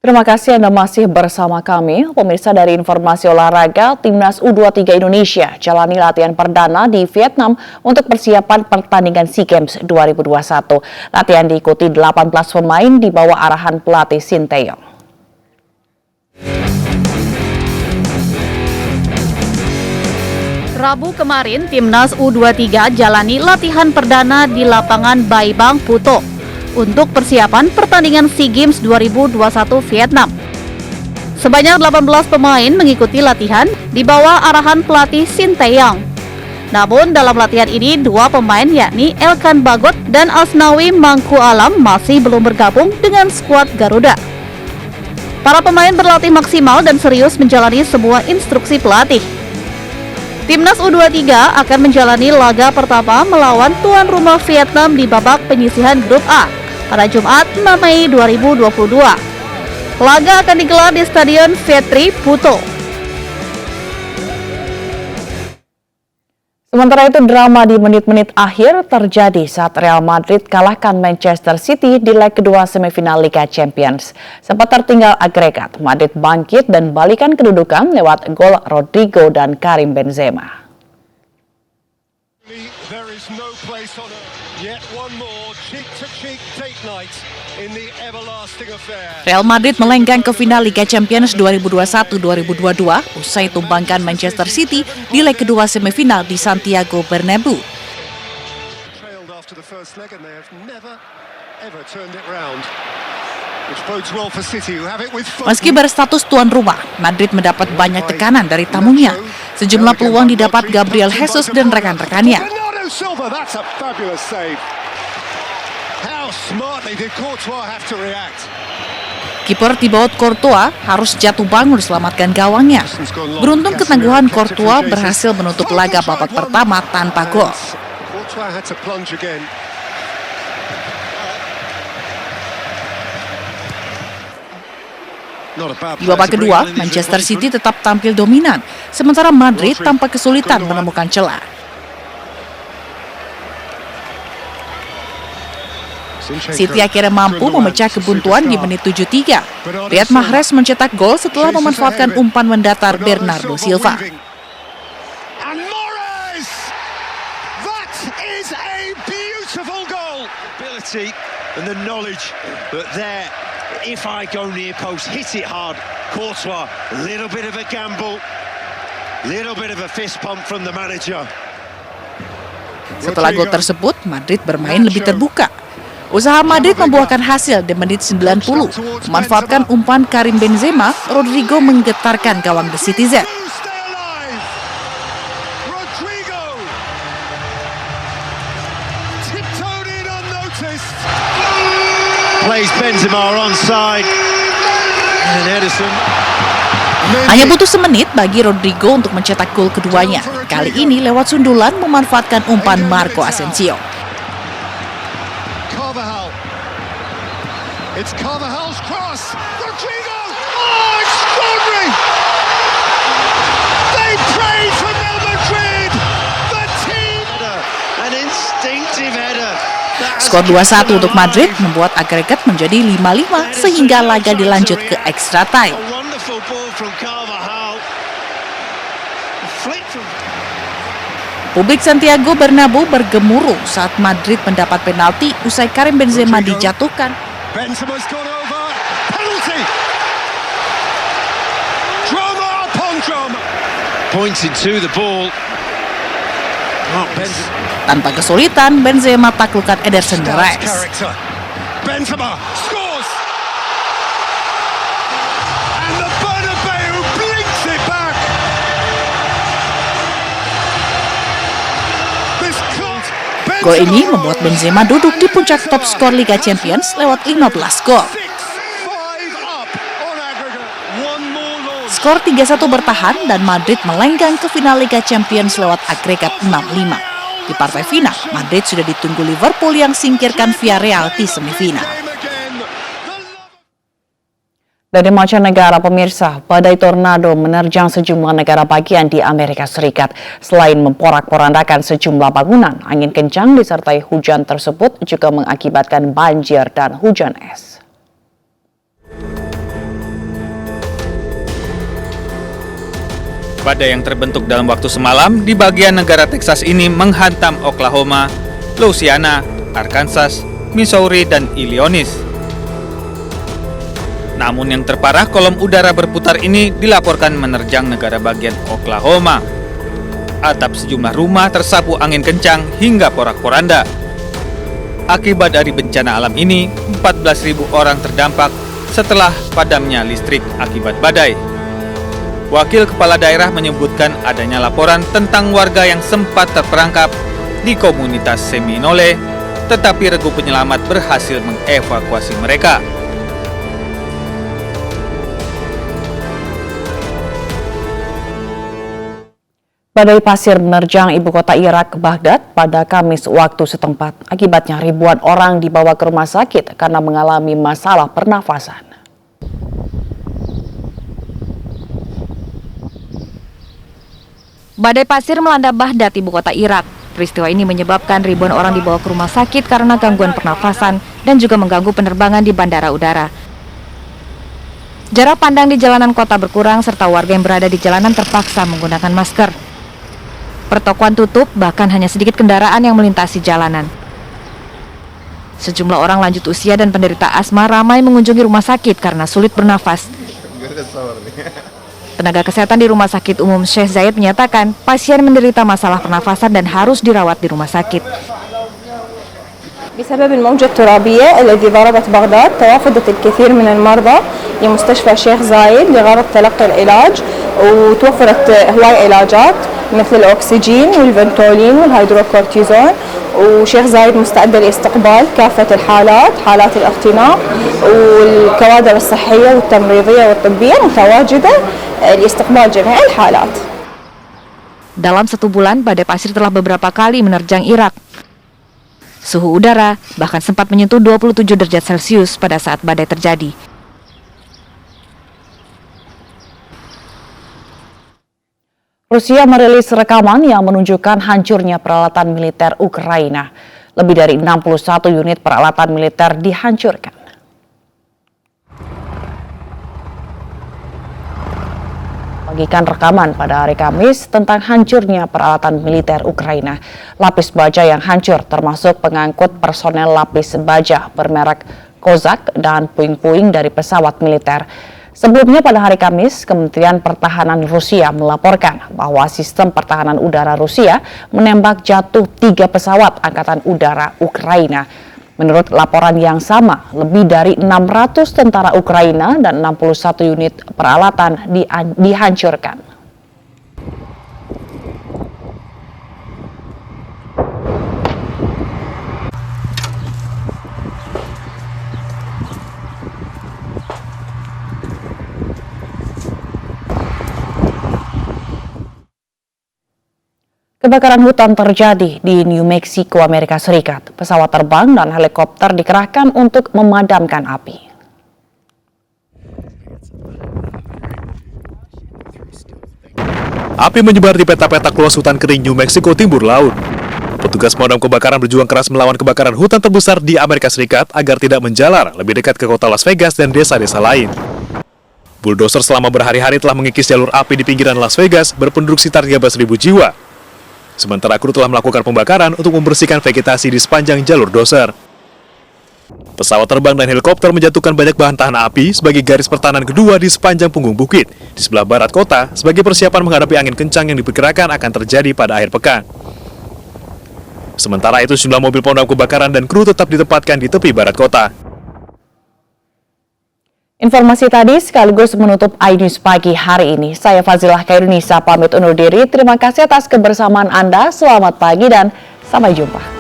Terima kasih Anda masih bersama kami. Pemirsa, dari informasi olahraga, Timnas U23 Indonesia jalani latihan perdana di Vietnam untuk persiapan pertandingan SEA Games 2021. Latihan diikuti 18 pemain di bawah arahan pelatih Sinteyong. Rabu kemarin, Timnas U23 jalani latihan perdana di lapangan Baibang Phuto untuk persiapan pertandingan SEA Games 2021 Vietnam. Sebanyak 18 pemain mengikuti latihan di bawah arahan pelatih Sinteyong. Namun dalam latihan ini, dua pemain yakni Elkan Bagot dan Asnawi Mangku Alam masih belum bergabung dengan skuad Garuda. Para pemain berlatih maksimal dan serius menjalani semua instruksi pelatih. Timnas U23 akan menjalani laga pertama melawan tuan rumah Vietnam di babak penyisihan Grup A pada Jumat 6 Mei 2022. Laga akan digelar di Stadion Vietri Phuto. Sementara itu, drama di menit-menit akhir terjadi saat Real Madrid kalahkan Manchester City di leg kedua semifinal Liga Champions. Sempat tertinggal agregat, Madrid bangkit dan balikan kedudukan lewat gol Rodrigo dan Karim Benzema. Real Madrid melenggang ke final Liga Champions 2021-2022 usai tumbangkan Manchester City di leg kedua semifinal di Santiago Bernabeu. Meski berstatus tuan rumah, Madrid mendapat banyak tekanan dari tamunya. Sejumlah peluang didapat Gabriel Jesus dan rekan-rekannya. Kiper Thibaut Courtois harus jatuh bangun selamatkan gawangnya. Beruntung ketangguhan Courtois berhasil menutup laga babak pertama tanpa gol. Di babak kedua, Manchester City tetap tampil dominan, sementara Madrid tampak kesulitan menemukan celah. City akhirnya mampu memecah kebuntuan di menit 73. Riyad Mahrez mencetak gol setelah memanfaatkan umpan mendatar Bernardo Silva. Setelah gol tersebut, Madrid bermain lebih terbuka. Usaha Madrid membuahkan hasil di menit 90. Memanfaatkan umpan Karim Benzema, Rodrigo menggetarkan gawang The Citizen. Hanya butuh semenit bagi Rodrigo untuk mencetak gol keduanya. Kali ini lewat sundulan memanfaatkan umpan Marco Asensio. It's Carvajal's cross. Rodrigo! Oh, extraordinary! They prayed for Real Madrid. The team. An instinctive header. Skor 2-1 untuk Madrid membuat agregat menjadi 5-5 sehingga laga dilanjut ke extra time. Publik Santiago Bernabeu bergemuruh saat Madrid mendapat penalti usai Karim Benzema dijatuhkan. Benzema's gone over. Penalty. Drama upon drama. Pointing to the ball. Tanpa kesulitan, Benzema taklukkan Ederson Moraes. Benzema scores. And the Bernabeu blinks it back. Gol ini membuat Benzema duduk di puncak top skor Liga Champions lewat 15 gol. Skor 3-1 bertahan dan Madrid melenggang ke final Liga Champions lewat agregat 6-5. Di partai final, Madrid sudah ditunggu Liverpool yang singkirkan Villarreal di semifinal. Dari mancanegara, pemirsa, badai tornado menerjang sejumlah negara bagian di Amerika Serikat. Selain memporak-porandakan sejumlah bangunan, angin kencang disertai hujan tersebut juga mengakibatkan banjir dan hujan es. Badai yang terbentuk dalam waktu semalam di bagian negara Texas ini menghantam Oklahoma, Louisiana, Arkansas, Missouri, dan Illinois. Namun yang terparah, kolom udara berputar ini dilaporkan menerjang negara bagian Oklahoma. Atap sejumlah rumah tersapu angin kencang hingga porak-poranda. Akibat dari bencana alam ini, 14.000 orang terdampak setelah padamnya listrik akibat badai. Wakil Kepala Daerah menyebutkan adanya laporan tentang warga yang sempat terperangkap di komunitas Seminole, tetapi regu penyelamat berhasil mengevakuasi mereka. Badai pasir menerjang ibu kota Irak, Baghdad, pada Kamis waktu setempat. Akibatnya ribuan orang dibawa ke rumah sakit karena mengalami masalah pernafasan. Badai pasir melanda Baghdad, ibu kota Irak. Peristiwa ini menyebabkan ribuan orang dibawa ke rumah sakit karena gangguan pernafasan dan juga mengganggu penerbangan di bandara udara. Jarak pandang di jalanan kota berkurang serta warga yang berada di jalanan terpaksa menggunakan masker. Pertokoan tutup, bahkan hanya sedikit kendaraan yang melintasi jalanan. Sejumlah orang lanjut usia dan penderita asma ramai mengunjungi rumah sakit karena sulit bernafas. Tenaga kesehatan di Rumah Sakit Umum Sheikh Zayed menyatakan pasien menderita masalah pernafasan dan harus dirawat di rumah sakit. بسبب الموجة الترابية التي ضربت بغداد توافدت الكثير من المرضى لمستشفى شيخ زايد لغرض تلقي العلاج وتوفرت هواي علاجات مثل الأكسجين والفنتولين والهيدروكورتيزون وشيخ زايد مستعدة لاستقبال كافة الحالات حالات الاختناق والكوادر الصحية والتمريضية والطبية متواجدة لاستقبال جميع الحالات. Dalam 1 bulan, badai pasir telah beberapa kali menerjang Irak. Suhu udara bahkan sempat menyentuh 27 derajat Celcius pada saat badai terjadi. Rusia merilis rekaman yang menunjukkan hancurnya peralatan militer Ukraina. Lebih dari 61 unit peralatan militer dihancurkan. Bagikan rekaman pada hari Kamis tentang hancurnya peralatan militer Ukraina. Lapis baja yang hancur termasuk pengangkut personel lapis baja bermerek Kozak dan puing-puing dari pesawat militer. Sebelumnya pada hari Kamis, Kementerian Pertahanan Rusia melaporkan bahwa sistem pertahanan udara Rusia menembak jatuh 3 pesawat Angkatan Udara Ukraina. Menurut laporan yang sama, lebih dari 600 tentara Ukraina dan 61 unit peralatan dihancurkan. Kebakaran hutan terjadi di New Mexico, Amerika Serikat. Pesawat terbang dan helikopter dikerahkan untuk memadamkan api. Api menyebar di peta-peta luas hutan kering New Mexico timur laut. Petugas pemadam kebakaran berjuang keras melawan kebakaran hutan terbesar di Amerika Serikat agar tidak menjalar lebih dekat ke kota Las Vegas dan desa-desa lain. Bulldozer selama berhari-hari telah mengikis jalur api di pinggiran Las Vegas berpenduduk sekitar 13.000 jiwa. Sementara kru telah melakukan pembakaran untuk membersihkan vegetasi di sepanjang jalur doser. Pesawat terbang dan helikopter menjatuhkan banyak bahan tahan api sebagai garis pertahanan kedua di sepanjang punggung bukit di sebelah barat kota sebagai persiapan menghadapi angin kencang yang diperkirakan akan terjadi pada akhir pekan. Sementara itu, sejumlah mobil pemadam kebakaran dan kru tetap ditempatkan di tepi barat kota. Informasi tadi sekaligus menutup iNews pagi hari ini. Saya Fazilah Khairunisa pamit undur diri. Terima kasih atas kebersamaan Anda. Selamat pagi dan sampai jumpa.